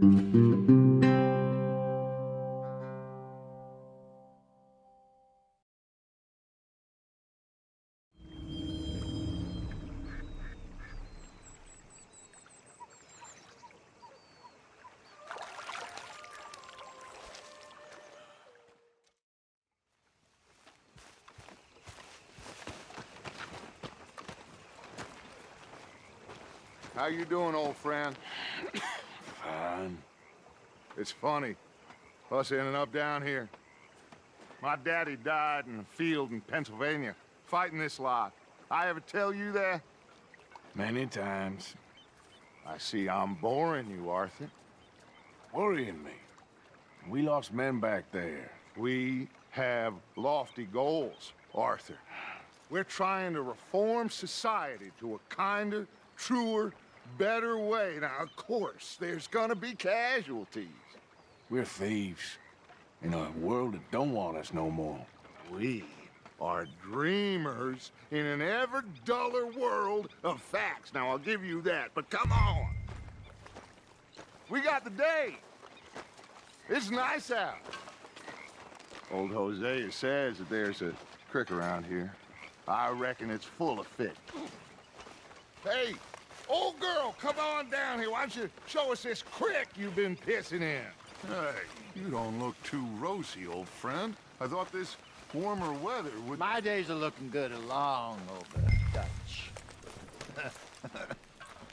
How you doing, old friend? Fine. It's funny, us ending up down here. My daddy died in a field in Pennsylvania, fighting this lot. I ever tell you that? Many times. I see I'm boring you, Arthur. Worrying me. We lost men back there. We have lofty goals, Arthur. We're trying to reform society to a kinder, truer, better way. Now, of course, there's gonna be casualties. We're thieves. In a world that don't want us no more. We are dreamers in an ever duller world of facts. Now, I'll give you that, but come on. We got the day. It's nice out. Old Hosea says that there's a creek around here. I reckon it's full of fish. Hey, old girl, come on down here. Why don't you show us this creek you've been pissing in? Hey, you don't look too rosy, old friend. I thought this warmer weather would... My days are looking good along over Dutch.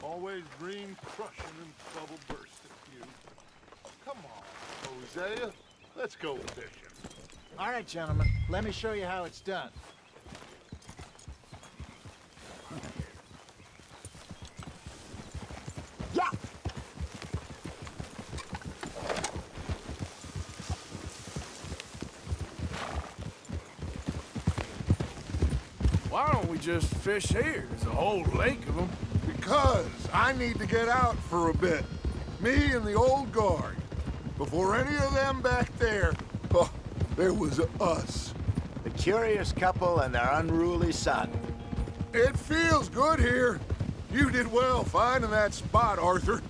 Always green crushing and trouble bursting you. Come on, Hosea. Let's go fishing. All right, gentlemen, let me show you how it's done. Yeah! Why don't we just fish here? There's a whole lake of them. Because I need to get out for a bit. Me and the old guard. Before any of them back there, oh, there was us. The curious couple and their unruly son. It feels good here. You did well finding that spot, Arthur.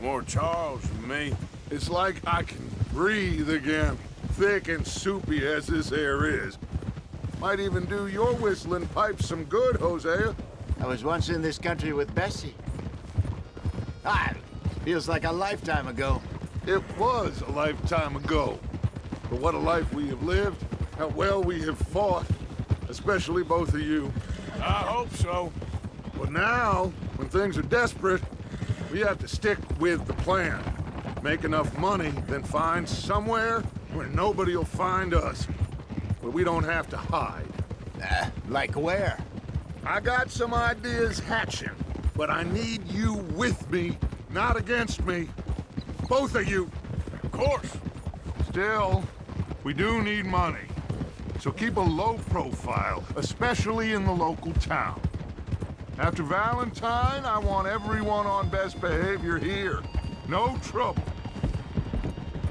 More Charles than me. It's like I can breathe again, thick and soupy as this air is. Might even do your whistling pipes some good, Hosea. I was once in this country with Bessie. Feels like a lifetime ago. It was a lifetime ago. But what a life we have lived, how well we have fought, especially both of you. I hope so. But now, when things are desperate, we have to stick with the plan. Make enough money, then find somewhere where nobody will find us. Where we don't have to hide. Like where? I got some ideas hatching, but I need you with me, not against me. Both of you. Of course. Still, we do need money. So keep a low profile, especially in the local town. After Valentine, I want everyone on best behavior here. No trouble.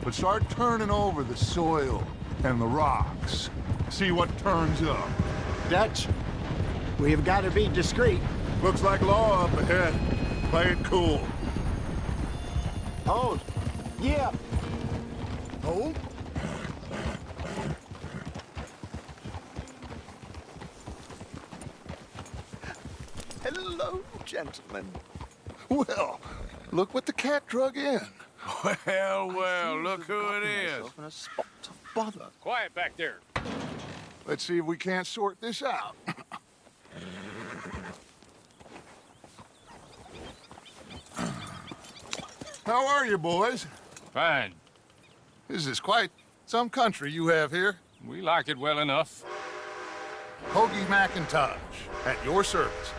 But start turning over the soil and the rocks. See what turns up. Dutch, we have got to be discreet. Looks like law up ahead. Play it cool. Hold. Yeah. Hold? Hello, gentlemen. Well, look what the cat drug in. Well, look who it is. In a spot of bother. Quiet back there. Let's see if we can't sort this out. How are you, boys? Fine. This is quite some country you have here. We like it well enough. Hoagie McIntosh, at your service.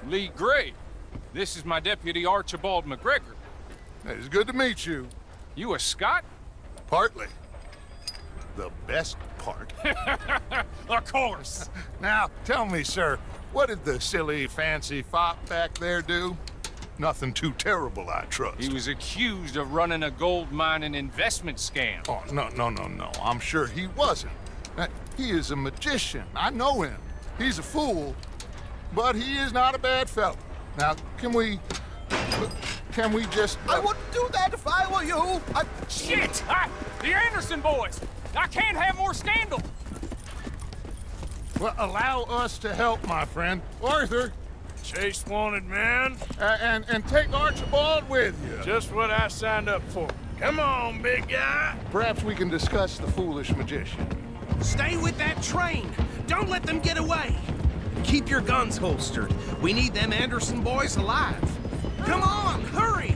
Lee Gray. This is my deputy Archibald McGregor. It's good to meet you. You a Scot? Partly. The best part. Of course. Now, tell me, sir, what did the silly, fancy fop back there do? Nothing too terrible, I trust. He was accused of running a gold mining investment scam. Oh, no. I'm sure he wasn't. He is a magician. I know him. He's a fool, but he is not a bad fellow. Now, can we... can we just... I wouldn't do that if I were you. Shit! The Anderson boys! I can't have more scandal! Well, allow us to help, my friend. Arthur, Chase wanted man. and take Archibald with you. Just what I signed up for. Come on, big guy. Perhaps we can discuss the foolish magician. Stay with that train. Don't let them get away. Keep your guns holstered. We need them Anderson boys alive. Come on, hurry!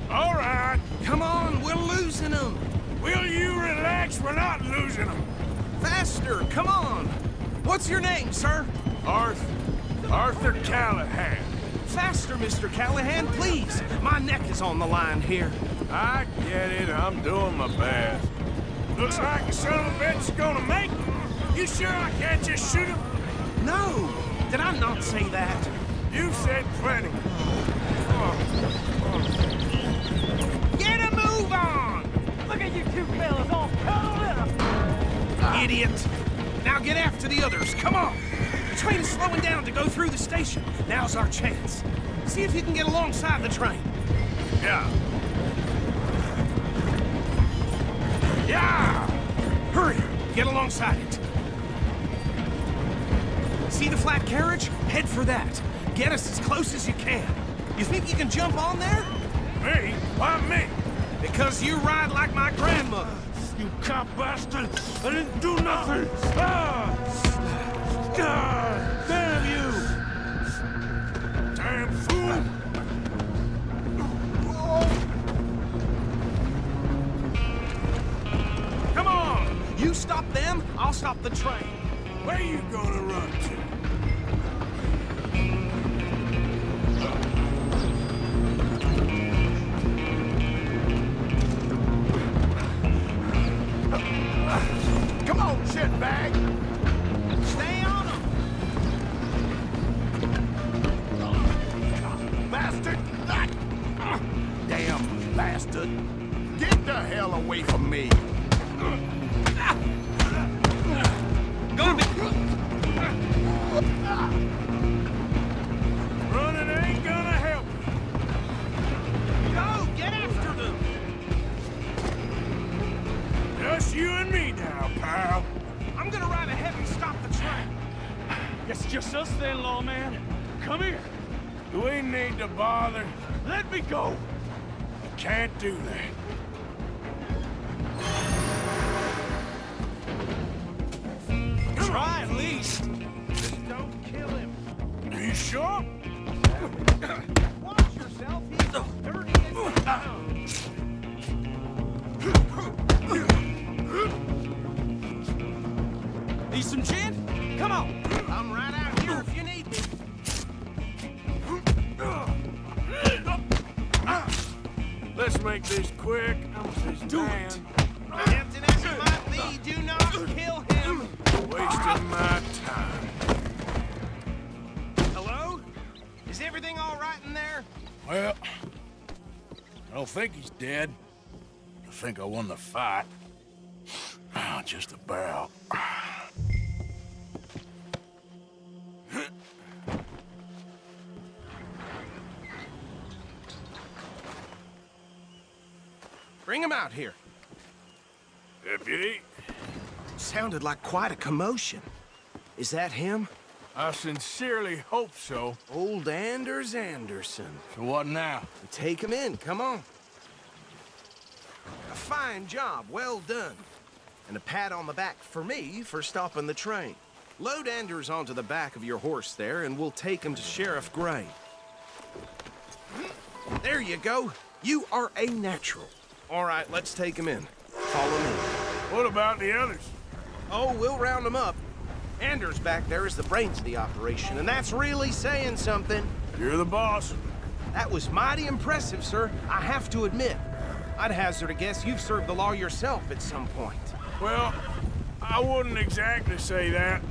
All right. Come on, we're losing them. Will you relax? We're not losing them. Faster, come on. What's your name, sir? Arthur Callahan. Faster, Mr. Callahan, please. My neck is on the line here. I get it. I'm doing my best. Looks like the son of a bitch is gonna make it. You sure I can't just shoot him? No, did I not say that? You said plenty. Get a move on! Look at you two fellas all cuddled up! Idiot! Now get after the others, come on! The train is slowing down to go through the station. Now's our chance. See if you can get alongside the train. Yeah. Yeah! Hurry, get alongside it. See the flat carriage? Head for that. Get us as close as you can. You think you can jump on there? Me? Why me? Because you ride like my grandmother. You cop bastard! I didn't do nothing! Ah! God damn you! Damn fool! Come on! You stop them, I'll stop the train. Where you gonna run to? Come on, shitbag! Stay on them! Bastard! Damn bastard! Get the hell away from me! Gonna be... Running ain't gonna help. Go! Get after them! Just you and me now, pal. I'm gonna ride ahead and stop the train. It's just us then, lawman. Come here. Do we need to bother? Let me go. I can't do that. Try at least. Just don't kill him. Are you sure? Watch yourself. He's dirty as hell. Need some gin? Come on. I'm right out here if you need me. Let's make this quick. Do it. Tempting as it might be, do not kill him. Wasting my time. Hello? Is everything all right in there? Well, I don't think he's dead. I think I won the fight. Just about. Bring him out here. Deputy, Sounded like quite a commotion. Is that him? I sincerely hope so. Old Anders Anderson. So what now? Take him in, come on. A fine job, well done. And a pat on the back for me for stopping the train. Load Anders onto the back of your horse there, and we'll take him to Sheriff Gray. There you go. You are a natural. All right, let's take him in. Follow me. What about the others? Oh, we'll round them up. Anders back there is the brains of the operation, and that's really saying something. You're the boss. That was mighty impressive, sir. I have to admit. I'd hazard a guess you've served the law yourself at some point. Well, I wouldn't exactly say that.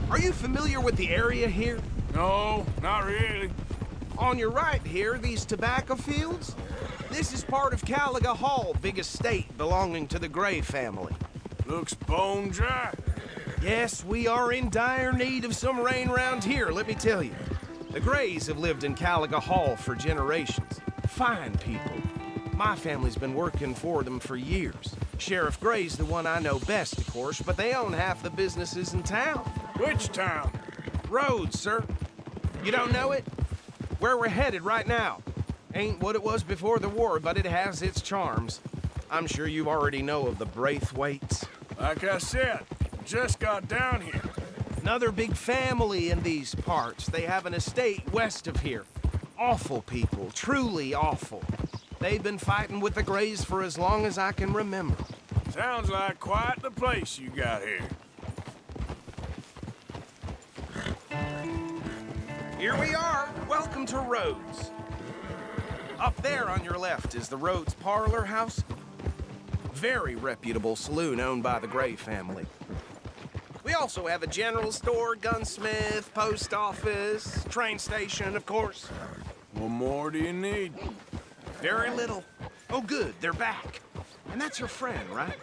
Are you familiar with the area here? No, not really. On your right here, these tobacco fields? This is part of Caliga Hall, big estate belonging to the Gray family. Looks bone dry. Yes, we are in dire need of some rain round here, let me tell you. The Grays have lived in Caliga Hall for generations. Fine people. My family's been working for them for years. Sheriff Gray's the one I know best, of course, but they own half the businesses in town. Which town? Rhodes, sir. You don't know it? Where we're headed right now. Ain't what it was before the war, but it has its charms. I'm sure you already know of the Braithwaites. Like I said, just got down here. Another big family in these parts. They have an estate west of here. Awful people, truly awful. They've been fighting with the Grays for as long as I can remember. Sounds like quite the place you got here. Here we are. Welcome to Rhodes. Up there on your left is the Rhodes Parlor House. Very reputable saloon owned by the Gray family. We also have a general store, gunsmith, post office, train station, of course. What more do you need? Very little. Oh, good, they're back. And that's your friend, right?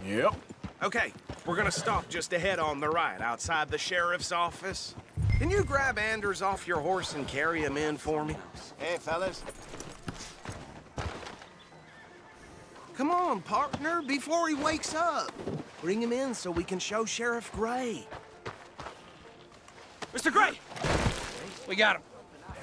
Yep. Okay, we're gonna stop just ahead on the right, outside the sheriff's office. Can you grab Anders off your horse and carry him in for me? Hey, fellas. Come on, partner, before he wakes up. Bring him in so we can show Sheriff Gray. Mr. Gray! We got him.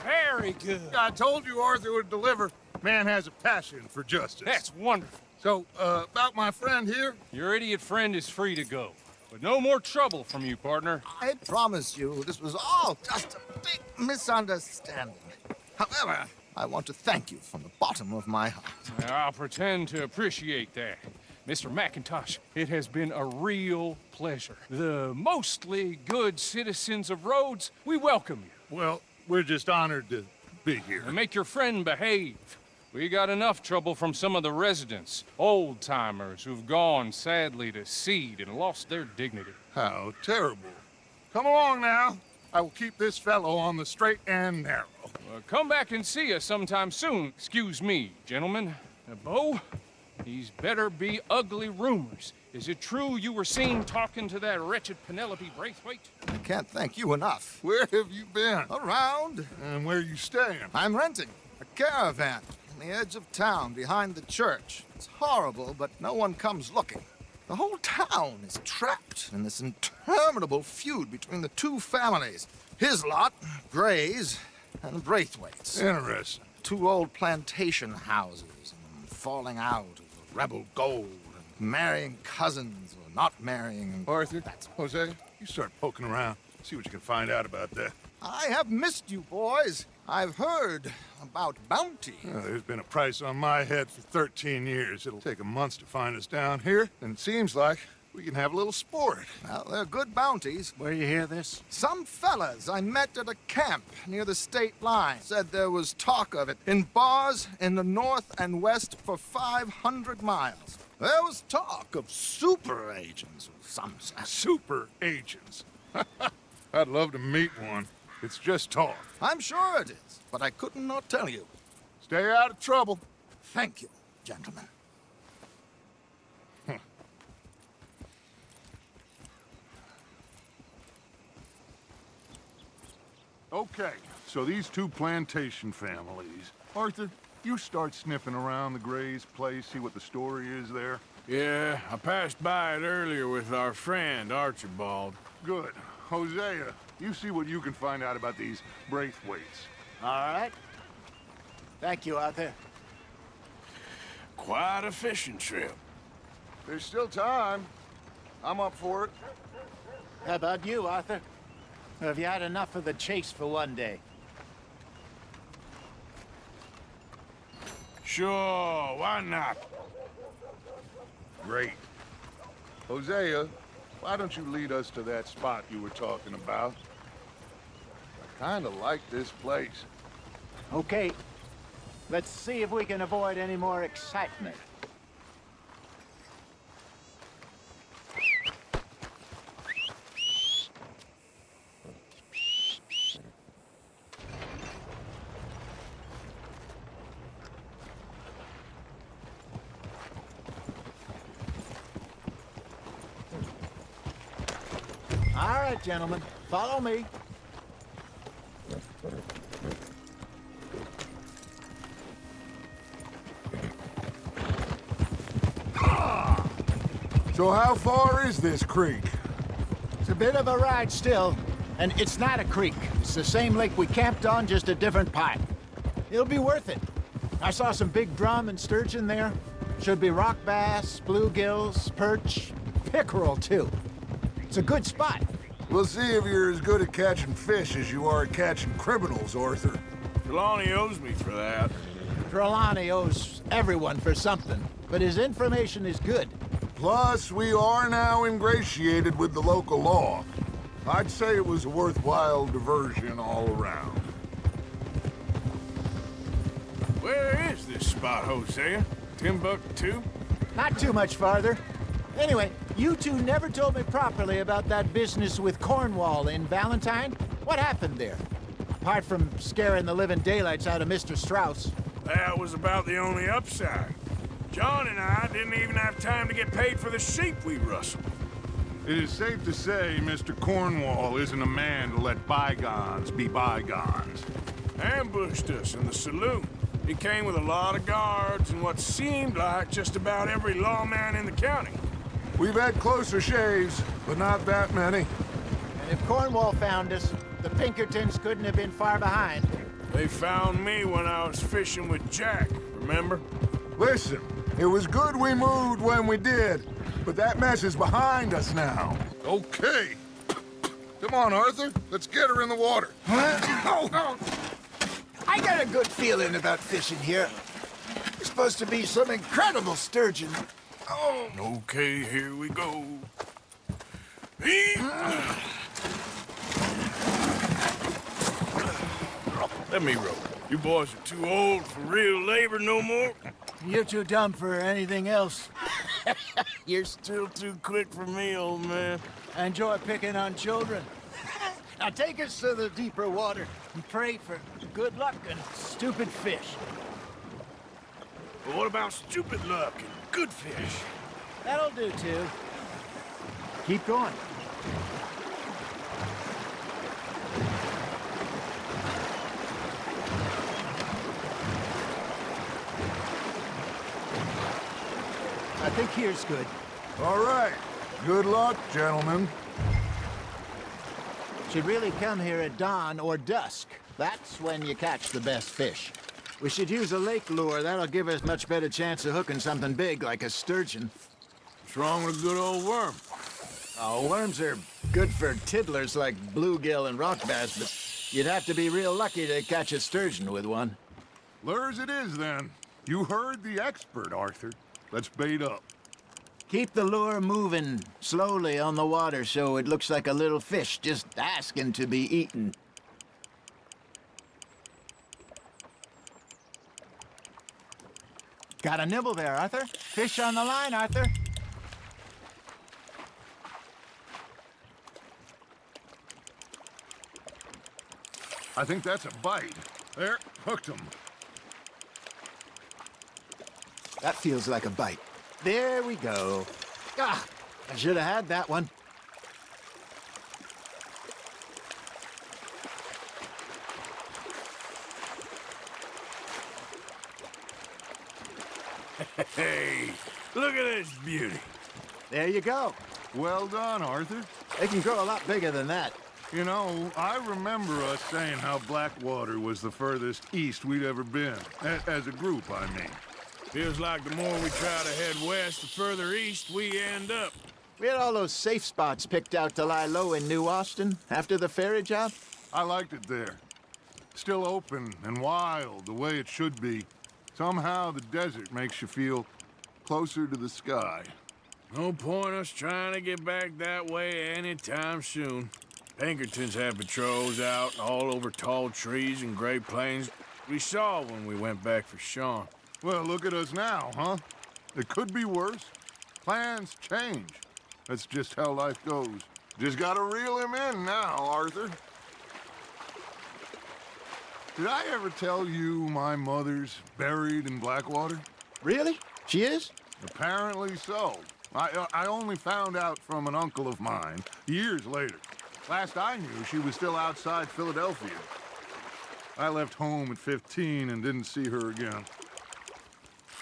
Very good. I told you Arthur would deliver. Man has a passion for justice. That's wonderful. So, about my friend here? Your idiot friend is free to go. But no more trouble from you, partner. I promise you, this was all just a big misunderstanding. However, I want to thank you from the bottom of my heart. I'll pretend to appreciate that. Mr. McIntosh, it has been a real pleasure. The mostly good citizens of Rhodes, we welcome you. Well, we're just honored to be here. And make your friend behave. We got enough trouble from some of the residents, old-timers who've gone, sadly, to seed and lost their dignity. How terrible. Come along now. I will keep this fellow on the straight and narrow. Come back and see us sometime soon. Excuse me, gentlemen. Bo, these better be ugly rumors. Is it true you were seen talking to that wretched Penelope Braithwaite? I can't thank you enough. Where have you been? Around, And where you staying? I'm renting a caravan on the edge of town behind the church. It's horrible, but no one comes looking. The whole town is trapped in this interminable feud between the two families. His lot, Gray's, and Braithwaite's. Interesting. Two old plantation houses, and falling out over rebel gold, and marrying cousins or not marrying. Arthur, Jose, you start poking around. See what you can find out about that. I have missed you, boys. I've heard about bounty. There's been a price on my head for 13 years. It'll take a month to find us down here, and it seems like we can have a little sport. Well, they're good bounties. Where you hear this? Some fellas I met at a camp near the state line said there was talk of it in bars in the north and west for 500 miles. There was talk of super agents, some said. Super agents. I'd love to meet one. It's just talk. I'm sure it is, but I couldn't not tell you. Stay out of trouble. Thank you, gentlemen. Okay, so these two plantation families. Arthur, you start sniffing around the Gray's place, see what the story is there. Yeah, I passed by it earlier with our friend, Archibald. Good. Hosea, you see what you can find out about these Braithwaites. All right. Thank you, Arthur. Quite a fishing trip. There's still time. I'm up for it. How about you, Arthur? Have you had enough of the chase for one day? Sure, why not? Great. Hosea, why don't you lead us to that spot you were talking about? I kind of like this place. Okay. Let's see if we can avoid any more excitement. All right, gentlemen, follow me. So how far is this creek? It's a bit of a ride still, and it's not a creek. It's the same lake we camped on, just a different part. It'll be worth it. I saw some big drum and sturgeon there. Should be rock bass, bluegills, perch, pickerel too. It's a good spot. We'll see if you're as good at catching fish as you are at catching criminals, Arthur. Trelawney owes me for that. Trelawney owes everyone for something, but his information is good. Plus, we are now ingratiated with the local law. I'd say it was a worthwhile diversion all around. Where is this spot, Hosea? Timbuktu? Not too much farther. Anyway, you two never told me properly about that business with Cornwall in Valentine. What happened there? Apart from scaring the living daylights out of Mr. Strauss. That was about the only upside. John and I didn't even have time to get paid for the sheep we rustled. It is safe to say Mr. Cornwall isn't a man to let bygones be bygones. Ambushed us in the saloon. He came with a lot of guards and what seemed like just about every lawman in the county. We've had closer shaves, but not that many. And if Cornwall found us, the Pinkertons couldn't have been far behind. They found me when I was fishing with Jack, remember? Listen, it was good we moved when we did, but that mess is behind us now. Okay. Come on, Arthur. Let's get her in the water. I got a good feeling about fishing here. There's supposed to be some incredible sturgeon. Oh. Okay, here we go. Let me row. You boys are too old for real labor no more. You're too dumb for anything else. You're still too quick for me, old man. I enjoy picking on children. Now take us to the deeper water and pray for good luck and stupid fish. But what about stupid luck and good fish? That'll do, too. Keep going. I think here's good. All right. Good luck, gentlemen. Should really come here at dawn or dusk. That's when you catch the best fish. We should use a lake lure. That'll give us much better chance of hooking something big like a sturgeon. What's wrong with a good old worm? Oh, worms are good for tiddlers like bluegill and rock bass, but you'd have to be real lucky to catch a sturgeon with one. Lures it is, then. You heard the expert, Arthur. Let's bait up. Keep the lure moving slowly on the water so it looks like a little fish just asking to be eaten. Got a nibble there, Arthur. Fish on the line, Arthur. I think that's a bite. There, hooked him. That feels like a bite. There we go. Ah, I should have had that one. Hey, look at this beauty. There you go. Well done, Arthur. They can grow a lot bigger than that. You know, I remember us saying how Blackwater was the furthest east we'd ever been. As a group, I mean. Feels like the more we try to head west, the further east we end up. We had all those safe spots picked out to lie low in New Austin after the ferry job. I liked it there. Still open and wild, the way it should be. Somehow the desert makes you feel closer to the sky. No point us trying to get back that way anytime soon. Pinkertons have patrols out all over tall trees and Great Plains. We saw when we went back for Sean. Well, look at us now, huh? It could be worse. Plans change. That's just how life goes. Just gotta reel him in now, Arthur. Did I ever tell you my mother's buried in Blackwater? Really? She is? Apparently so. I only found out from an uncle of mine years later. Last I knew, she was still outside Philadelphia. I left home at 15 and didn't see her again.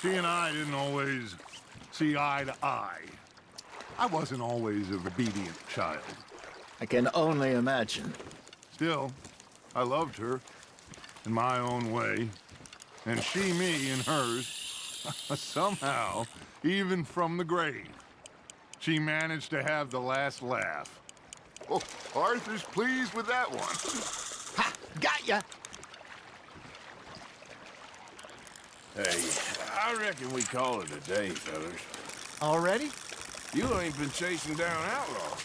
She and I didn't always see eye to eye. I wasn't always an obedient child. I can only imagine. Still, I loved her in my own way, and she me in hers. Somehow, even from the grave, she managed to have the last laugh. Oh, Arthur's pleased with that one. Ha! Got ya! Hey, I reckon we call it a day, fellas. Already? You ain't been chasing down outlaws.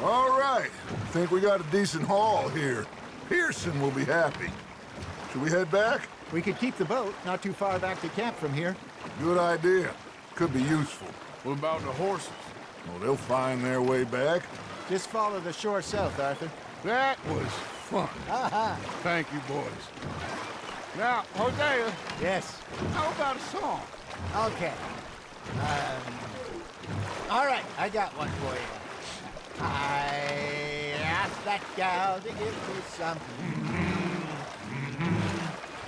All right. Think we got a decent haul here. Pearson will be happy. Should we head back? We could keep the boat not too far back to camp from here. Good idea. Could be useful. What about the horses? Well, they'll find their way back. Just follow the shore south, Arthur. That was fun. Aha! Thank you, boys. Now, Hosea, Yes. how about a song? Okay. All right, I got one for you. I asked that gal to give me some.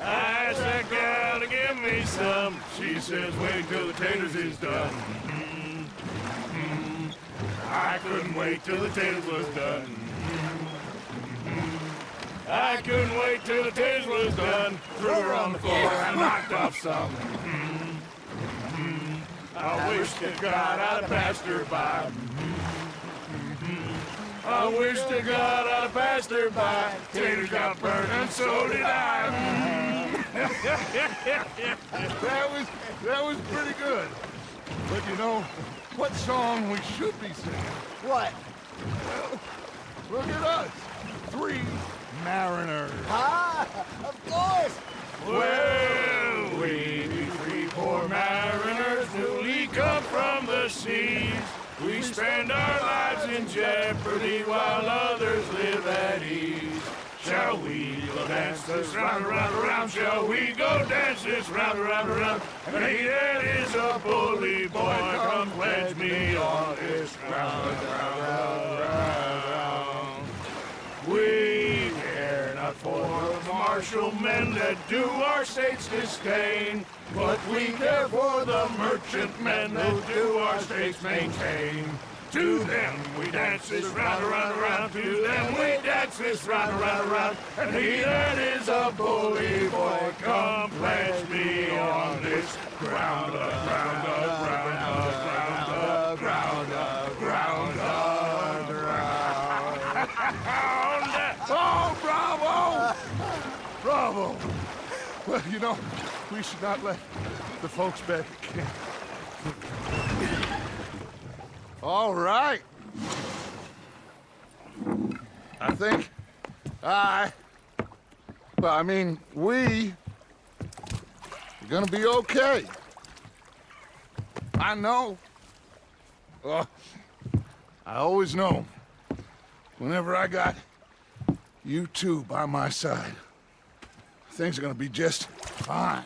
I asked that gal to give me some. She says, wait till the taters is done. I couldn't wait till the taters was done. I couldn't wait till the taters was done. Threw her on the floor and knocked off some. I wish to God I'd have passed her by. I wish to God I'd have passed her by. Taters got burned and so did I. That was pretty good. But you know, what song we should be singing? What? Look at us. 3 mariners. Ah, of course. Well, we be 3 poor mariners newly come from the seas. We spend our lives in jeopardy while others live at ease. Shall we go dance this round, around, around? Shall we go dance this round, around, around? And he that is a bully boy, come pledge me on this round, round, round, round. We care not for the martial men that do our state's disdain, but we care for the merchant men that do our state's maintain. To them we dance this round, around, around. To them we dance this round, around, around. And he that is a bully boy, come pledge me on this ground up, ground up, ground up, ground up, ground up, ground up, ground up. Oh, bravo! Bravo! Well, you know, we should not let the folks back at camp. All right. I think we are gonna be okay. I know. I always know. Whenever I got you two by my side, things are gonna be just fine.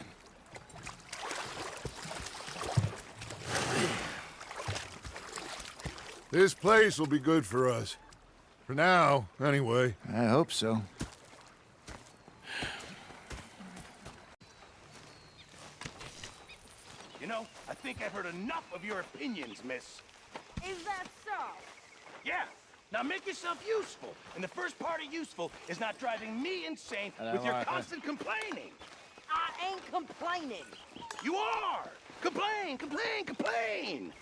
This place will be good for us. For now, anyway. I hope so. You know, I think I've heard enough of your opinions, miss. Is that so? Yeah. Now make yourself useful. And the first part of useful is not driving me insane with your constant complaining. I ain't complaining. You are! Complain, complain, complain!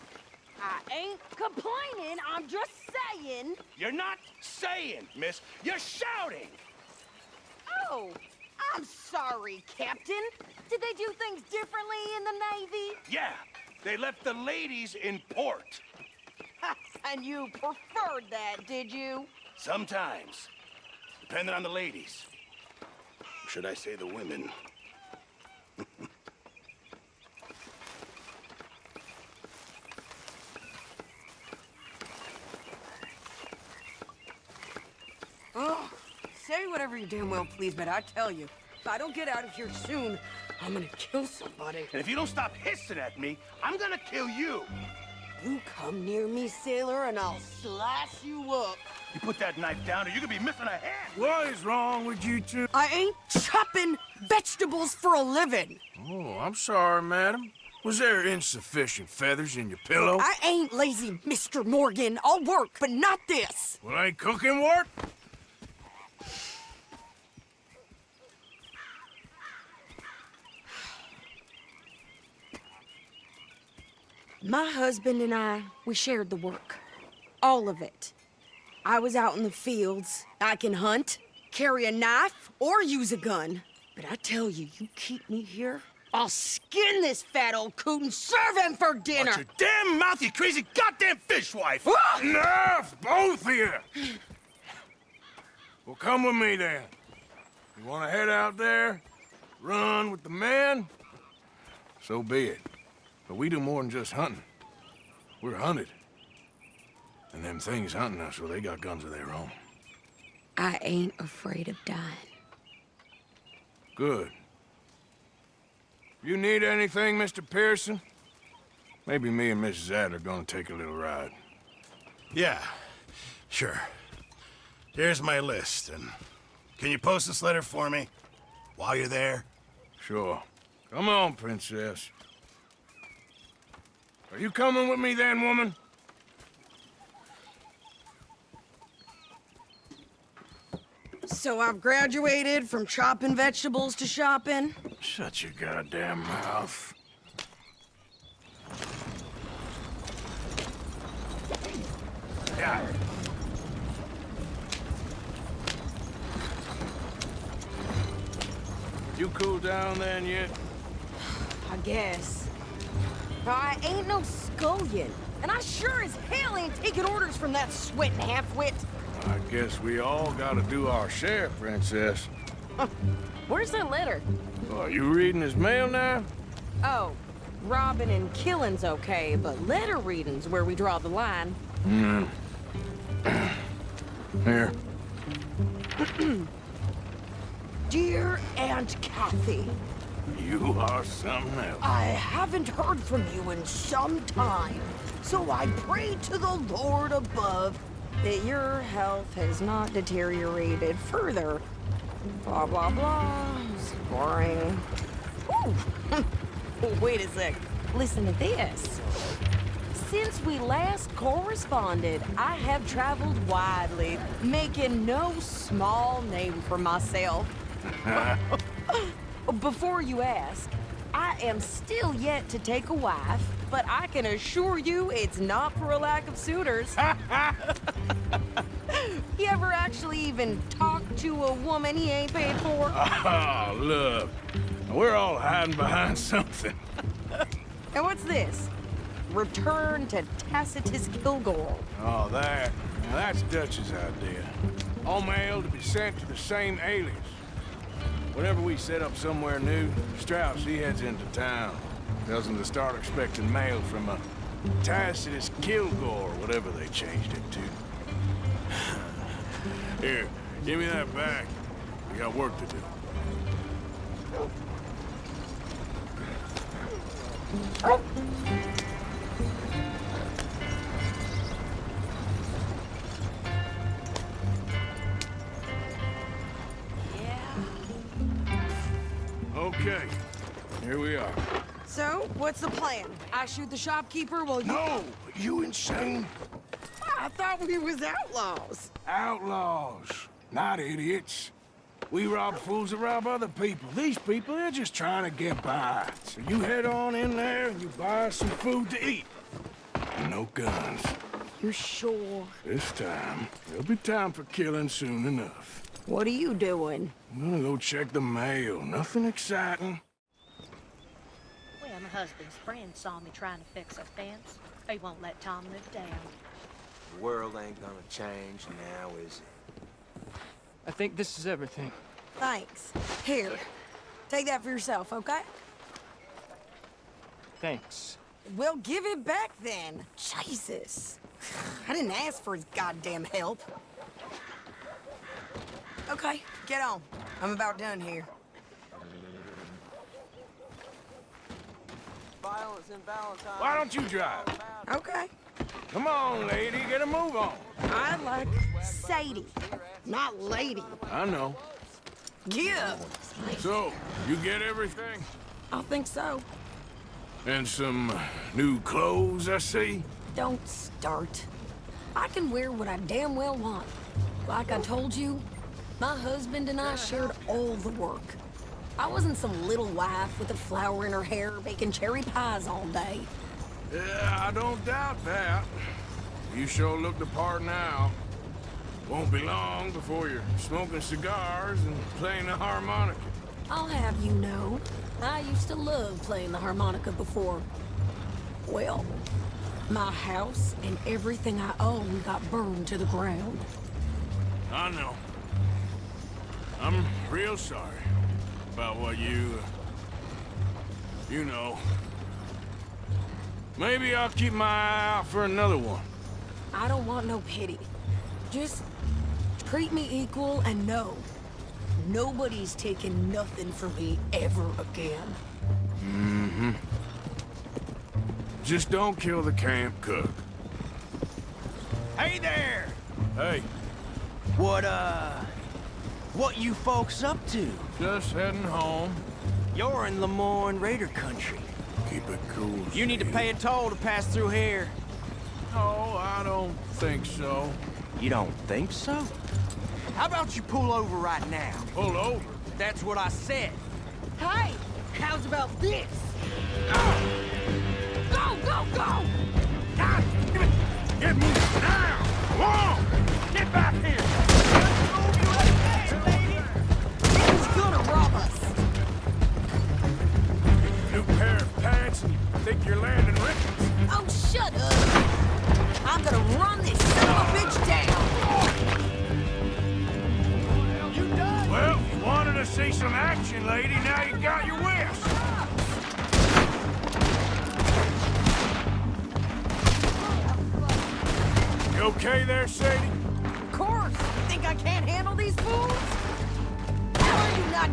I ain't complaining. I'm just saying. You're not saying, miss. You're shouting! Oh, I'm sorry, Captain. Did they do things differently in the Navy? Yeah, they left the ladies in port. And you preferred that, did you? Sometimes. Depending on the ladies. Or should I say the women? Oh, say whatever you damn well please, but I tell you, if I don't get out of here soon, I'm gonna kill somebody. And if you don't stop hissing at me, I'm gonna kill you. You come near me, sailor, and I'll slice you up. You put that knife down or you could be missing a hand. What is wrong with you two? I ain't chopping vegetables for a living. Oh, I'm sorry, madam. Was there insufficient feathers in your pillow? I ain't lazy, Mr. Morgan. I'll work, but not this. Well, ain't cooking work? My husband and I, we shared the work. All of it. I was out in the fields. I can hunt, carry a knife, or use a gun. But I tell you, you keep me here, I'll skin this fat old coot and serve him for dinner. Watch your damn mouth, you crazy goddamn fishwife! Enough, both of you! Well, come with me then. You want to head out there, run with the men? So be it. But we do more than just hunting. We're hunted. And them things hunting us, well, they got guns of their own. I ain't afraid of dying. Good. You need anything, Mr. Pearson? Maybe me and Mrs. Adler are gonna take a little ride. Yeah, sure. Here's my list, and can you post this letter for me while you're there? Sure. Come on, Princess. Are you coming with me then, woman? So I've graduated from chopping vegetables to shopping. Shut your goddamn mouth. Yeah. You cool down then yet? I guess. I ain't no scullion, and I sure as hell ain't taking orders from that sweating half-wit. I guess we all gotta do our share, Princess. Where's that letter? Are you reading his mail now? Oh, robbing and killing's okay, but letter reading's where we draw the line. Here. Dear Aunt Kathy, You are something else. I haven't heard from you in some time, so I pray to the Lord above that your health has not deteriorated further. Blah, blah, blah. It's boring. Ooh. Wait a sec. Listen to this. Since we last corresponded, I have traveled widely, making no small name for myself. Before you ask, I am still yet to take a wife, but I can assure you it's not for a lack of suitors. You ever actually even talk to a woman he ain't paid for? Oh, look. We're all hiding behind something. And what's this? Return to Tacitus Kilgore. Oh, that. Now, that's Dutch's idea. All mail to be sent to the same alias. Whenever we set up somewhere new, Strauss, he heads into town. Tells them to start expecting mail from a Tacitus Kilgore, or whatever they changed it to. Here, give me that back. We got work to do. Okay, here we are. So, what's the plan? I shoot the shopkeeper while you... No! You insane? I thought we was outlaws. Outlaws, not idiots. We rob fools that rob other people. These people, they're just trying to get by. So you head on in there and you buy us some food to eat. And no guns. You sure? This time, there'll be time for killing soon enough. What are you doing? I'm gonna go check the mail. Nothing exciting. Well, my husband's friend saw me trying to fix a fence. He won't let Tom live down. The world ain't gonna change now, is it? I think this is everything. Thanks. Here, take that for yourself, okay? Thanks. Well, give it back then. Jesus. I didn't ask for his goddamn help. Okay, get on. I'm about done here. Why don't you drive? Okay. Come on, lady, get a move on. I like Sadie, not lady. I know. Yeah. So, you get everything? I think so. And some new clothes, I see? Don't start. I can wear what I damn well want. Like I told you, my husband and I shared all the work. I wasn't some little wife with a flower in her hair baking cherry pies all day. Yeah, I don't doubt that. You sure look the part now. Won't be long before you're smoking cigars and playing the harmonica. I'll have you know, I used to love playing the harmonica before. Well, my house and everything I own got burned to the ground. I know. I'm real sorry about what you know. Maybe I'll keep my eye out for another one. I don't want no pity. Just treat me equal and no. Nobody's taking nothing from me ever again. Mm-hmm. Just don't kill the camp cook. Hey there! Hey, What you folks up to? just heading home. You're in Lemoyne Raider country. Keep it cool. You need to pay a toll to pass through here. No, I don't think so. You don't think so? How about you pull over right now? Pull over. That's what I said. Hey, how's about this? Go, go, go! God, get moving now! Come on! Get back here! Who's gonna rob us? New pair of pants and you think you're landing riches. Oh, shut up! I'm gonna run this son of a bitch down! Well, you wanted to see some action, lady. Now you got your wish. You okay there, Sadie? Of course! Think I can't handle these fools? How are you not...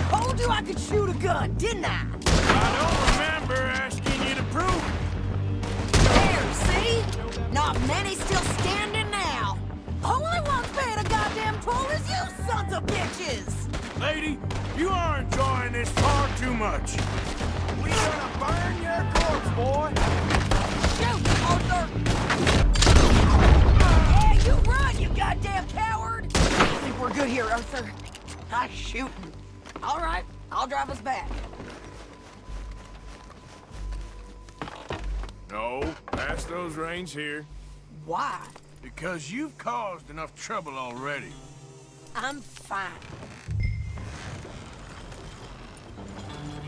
Told you I could shoot a gun, didn't I? I don't remember asking you to prove it. There, see? Not many still standing now. Only one's paying a goddamn toll is you sons of bitches! Lady, you are enjoying this far too much. We gonna burn your corpse, boy! Shoot, Arthur! Yeah, you run, you goddamn coward! I think we're good here, Arthur. Nice shooting. All right, I'll drive us back. No, pass those reins here. Why? Because you've caused enough trouble already. I'm fine.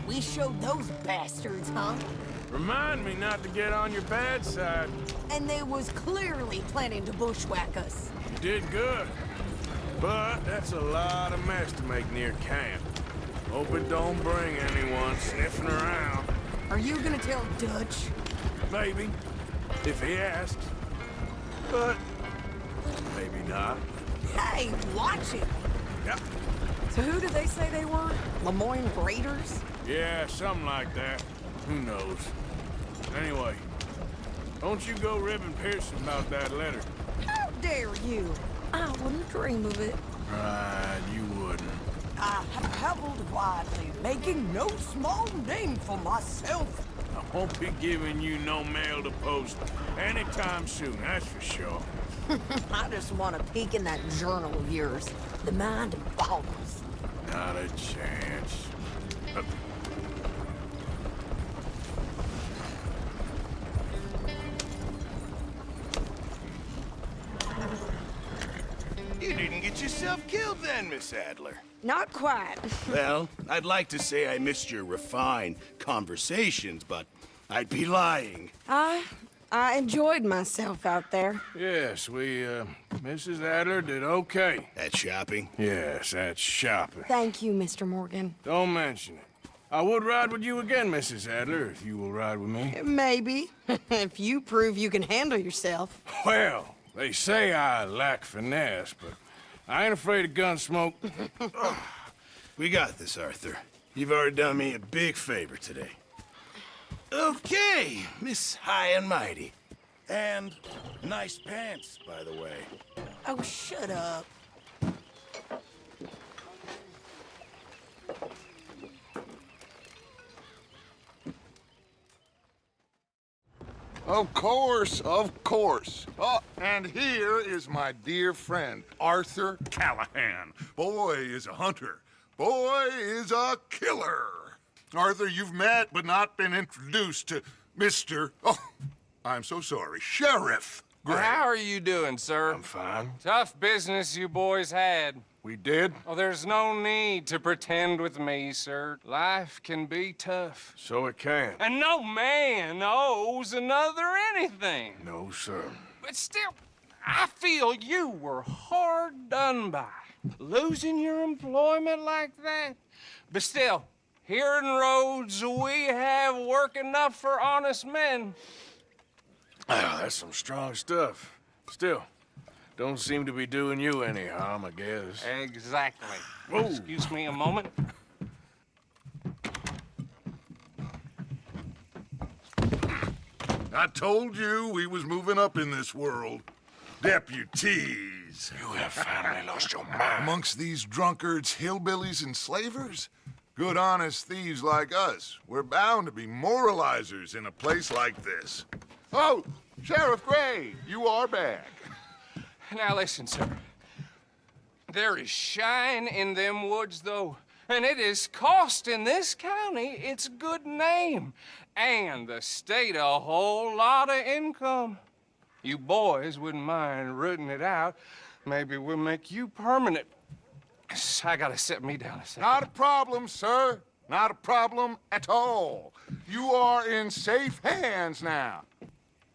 We showed those bastards, huh? Remind me not to get on your bad side. And they was clearly planning to bushwhack us. You did good. But that's a lot of mess to make near camp. Hope it don't bring anyone sniffing around. Are you gonna tell Dutch? Maybe, if he asks. But maybe not. Hey, watch it! Yep. So who did they say they were? Lemoyne Raiders? Yeah, something like that. Who knows? Anyway, don't you go ribbing Pearson about that letter. How dare you? I wouldn't dream of it. Right, you wouldn't. I have traveled widely, making no small name for myself. I won't be giving you no mail to post anytime soon, that's for sure. I just want to peek in that journal of yours. The mind boggles. Not a chance. You didn't get yourself killed then, Miss Adler. Not quite. Well, I'd like to say I missed your refined conversations, but I'd be lying. I enjoyed myself out there. Yes, Mrs. Adler did okay. That shopping? Yes, that's shopping. Thank you, Mr. Morgan. Don't mention it. I would ride with you again, Mrs. Adler, if you will ride with me. Maybe. If you prove you can handle yourself. Well, they say I lack finesse, but I ain't afraid of gun smoke. We got this, Arthur. You've already done me a big favor today. Okay, Miss High and Mighty. And nice pants, by the way. Oh, shut up. Of course, of course. Oh, and here is my dear friend, Arthur Callahan. Boy is a hunter. Boy is a killer. Arthur, you've met but not been introduced to Mr. Oh, I'm so sorry, Sheriff Gray. How are you doing, sir? I'm fine. Tough business you boys had. We did? Oh, there's no need to pretend with me, sir. Life can be tough. So it can. And no man owes another anything. No, sir. But still, I feel you were hard done by. Losing your employment like that. But still, here in Rhodes, we have work enough for honest men. Ah, that's some strong stuff. Still, don't seem to be doing you any harm, I guess. Exactly. Whoa. Excuse me a moment. I told you we was moving up in this world. Deputies. You have finally lost your mind. Amongst these drunkards, hillbillies, and slavers? Good honest thieves like us. We're bound to be moralizers in a place like this. Oh, Sheriff Gray, you are back. Now listen, sir. There is shine in them woods, though, and it is costing this county its good name and the state a whole lot of income. You boys wouldn't mind rooting it out. Maybe we'll make you permanent. I gotta sit me down a second. Not a problem, sir. Not a problem at all. You are in safe hands now.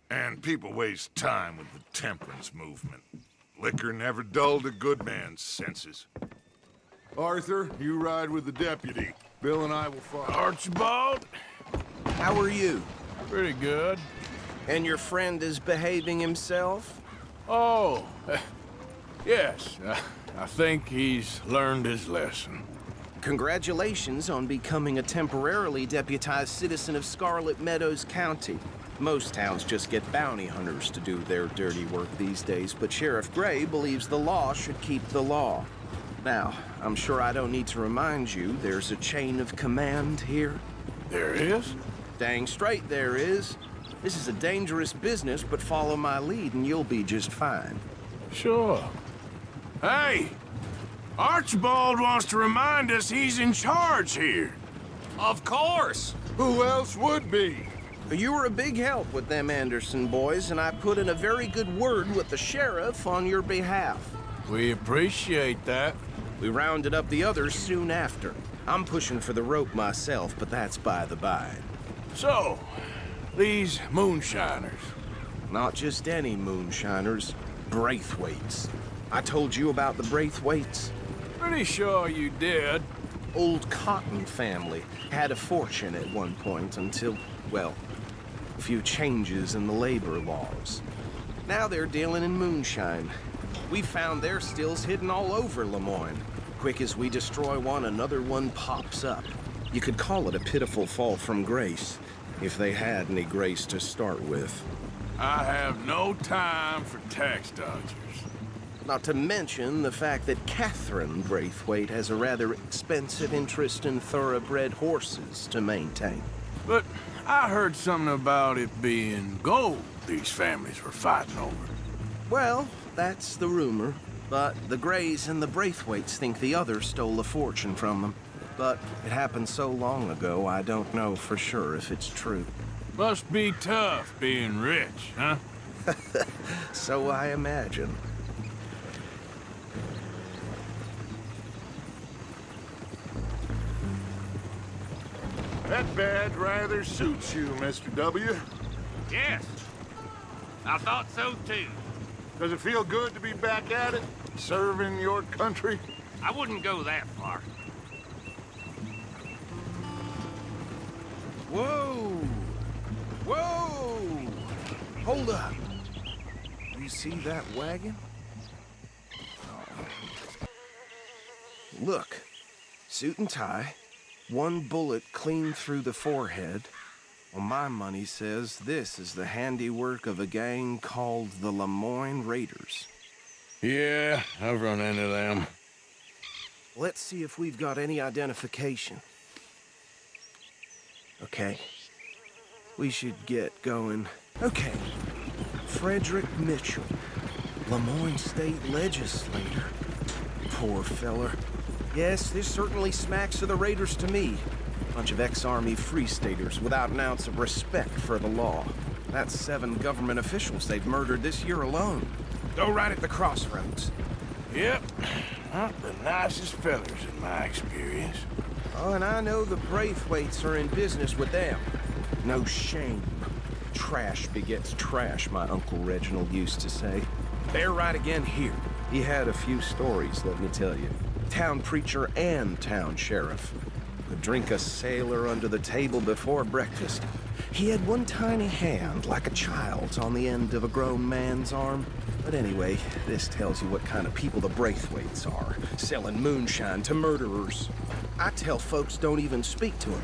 And people waste time with the temperance movement. Liquor never dulled a good man's senses. Arthur, you ride with the deputy. Bill and I will follow. Archibald? How are you? Pretty good. And your friend is behaving himself? Oh, yes. I think he's learned his lesson. Congratulations on becoming a temporarily deputized citizen of Scarlet Meadows County. Most towns just get bounty hunters to do their dirty work these days, but Sheriff Gray believes the law should keep the law. Now, I'm sure I don't need to remind you there's a chain of command here. There is? Dang straight there is. This is a dangerous business, but follow my lead and you'll be just fine. Sure. Hey! Archibald wants to remind us he's in charge here. Of course. Who else would be? You were a big help with them Anderson boys, and I put in a very good word with the sheriff on your behalf. We appreciate that. We rounded up the others soon after. I'm pushing for the rope myself, but that's by the by. So, these moonshiners. Not just any moonshiners, Braithwaites. I told you about the Braithwaites? Pretty sure you did. Old Cotton family had a fortune at one point until, well, a few changes in the labor laws. Now they're dealing in moonshine. We found their stills hidden all over Lemoyne. Quick as we destroy one, another one pops up. You could call it a pitiful fall from grace, if they had any grace to start with. I have no time for tax dodgers. Not to mention the fact that Catherine Braithwaite has a rather expensive interest in thoroughbred horses to maintain. But I heard something about it being gold these families were fighting over. Well, that's the rumor. But the Grays and the Braithwaites think the others stole a fortune from them. But it happened so long ago, I don't know for sure if it's true. Must be tough being rich, huh? So I imagine. That badge rather suits you, Mr. W. Yes. I thought so too. Does it feel good to be back at it, serving your country? I wouldn't go that far. Whoa! Whoa! Hold up. You see that wagon? Oh. Look, suit and tie, One bullet clean through the forehead. Well, my money says this is the handiwork of a gang called the Lemoyne Raiders. Yeah, I've run into them. Let's see if we've got any identification. Okay. We should get going. Okay. Frederick Mitchell, Lemoyne State Legislator. Poor feller. Yes, this certainly smacks of the Raiders to me. Bunch of ex-Army Free Staters without an ounce of respect for the law. That's 7 government officials they've murdered this year alone. Go right at the crossroads. Yep. Not the nicest fellers in my experience. Oh, and I know the Braithwaites are in business with them. No shame. Trash begets trash, my Uncle Reginald used to say. They're right again here. He had a few stories, let me tell you. Town preacher and town sheriff. Could drink a sailor under the table before breakfast. He had one tiny hand, like a child's, on the end of a grown man's arm. But anyway, this tells you what kind of people the Braithwaites are, selling moonshine to murderers. I tell folks don't even speak to them.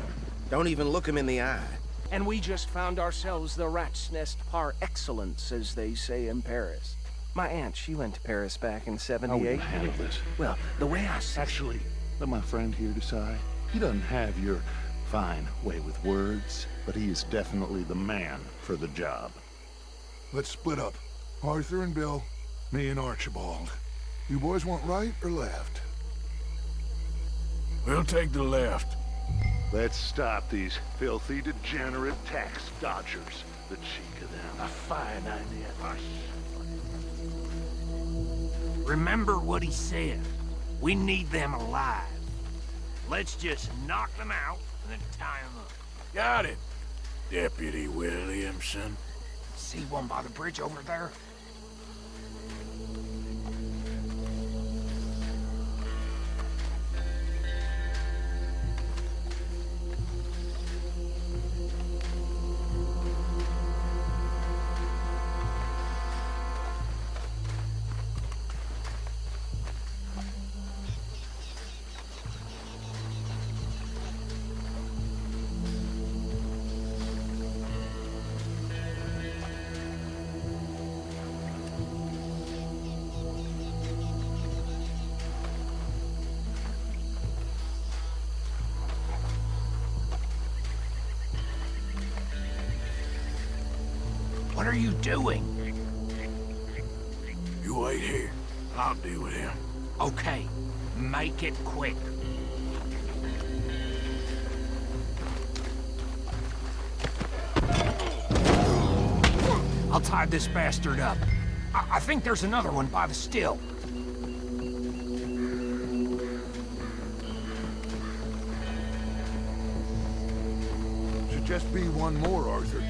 Don't even look them in the eye. And we just found ourselves the rat's nest par excellence, as they say in Paris. My aunt, she went to Paris back in '78. How will you handle this? Well, the way I see... Actually, let my friend here decide. He doesn't have your fine way with words, but he is definitely the man for the job. Let's split up. Arthur and Bill, me and Archibald. You boys want right or left? We'll take the left. Let's stop these filthy, degenerate tax dodgers. The cheek of them. A fine idea. Remember what he said. We need them alive. Let's just knock them out and then tie them up. Got it, Deputy Williamson. See one by the bridge over there? What are you doing? You wait here. I'll deal with him. Okay, make it quick. I'll tie this bastard up. I think there's another one by the still. Should just be one more, Arthur.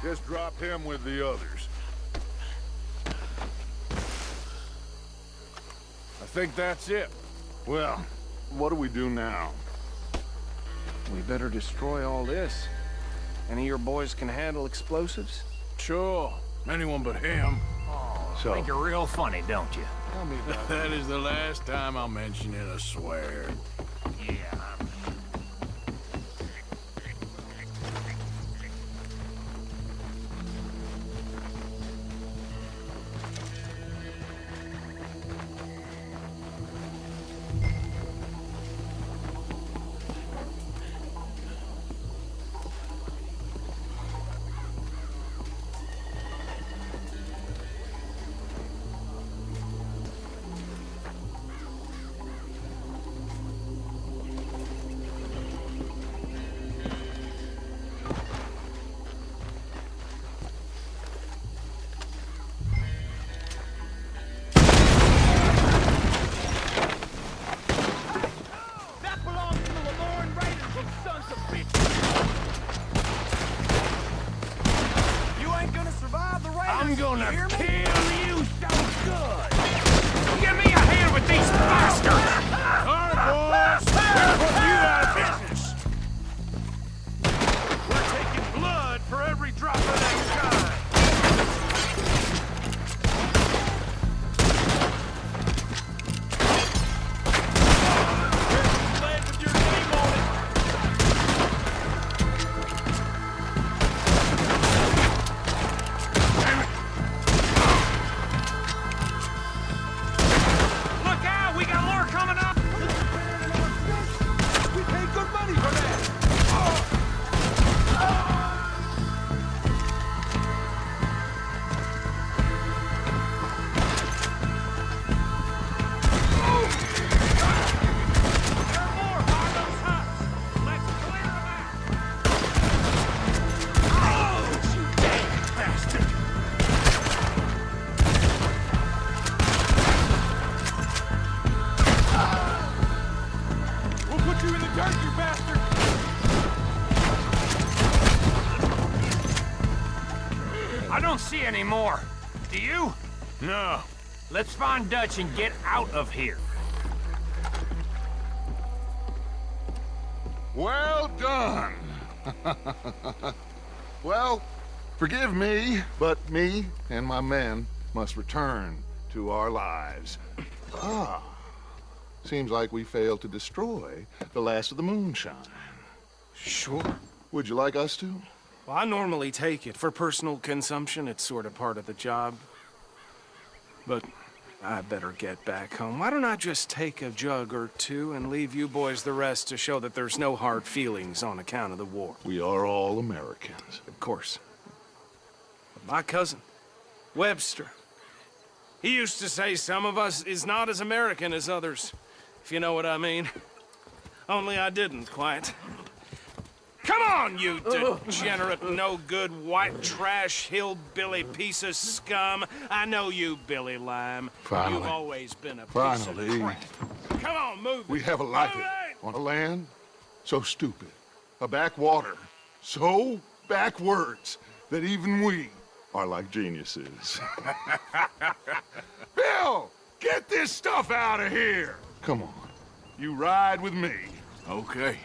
Just drop him with the others. I think that's it. Well, what do we do now? We better destroy all this. Any of your boys can handle explosives? Sure. Anyone but him. So, think you're real funny, don't you? Tell me about it. That is the last time I'll mention it, I swear. Yeah. anymore. Do you? No. Let's find Dutch and get out of here. Well done. Well, forgive me, but me and my men must return to our lives. Ah, seems like we failed to destroy the last of the moonshine. Sure. Would you like us to? Well, I normally take it. For personal consumption, it's sort of part of the job. But I better get back home. Why don't I just take a jug or two and leave you boys the rest to show that there's no hard feelings on account of the war? We are all Americans. Of course. But my cousin, Webster, he used to say some of us is not as American as others, if you know what I mean. Only I didn't quite. Come on, you degenerate, no-good, white trash, hillbilly piece of scum. I know you, Billy Lime. Finally. You've always been a piece Finally. of crap. Come on, move We it. have a life Move it! on a land so stupid, a backwater so backwards that even we are like geniuses. Bill, get this stuff out of here! Come on, you ride with me. Okay.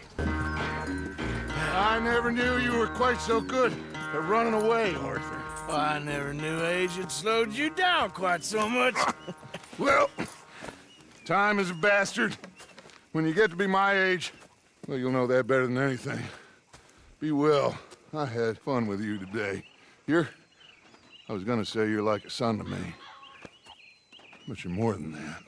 I never knew you were quite so good at running away, Arthur. I never knew age had slowed you down quite so much. Well, time is a bastard. When you get to be my age, well, you'll know that better than anything. Be well. I had fun with you today. I was gonna say you're like a son to me, but you're more than that.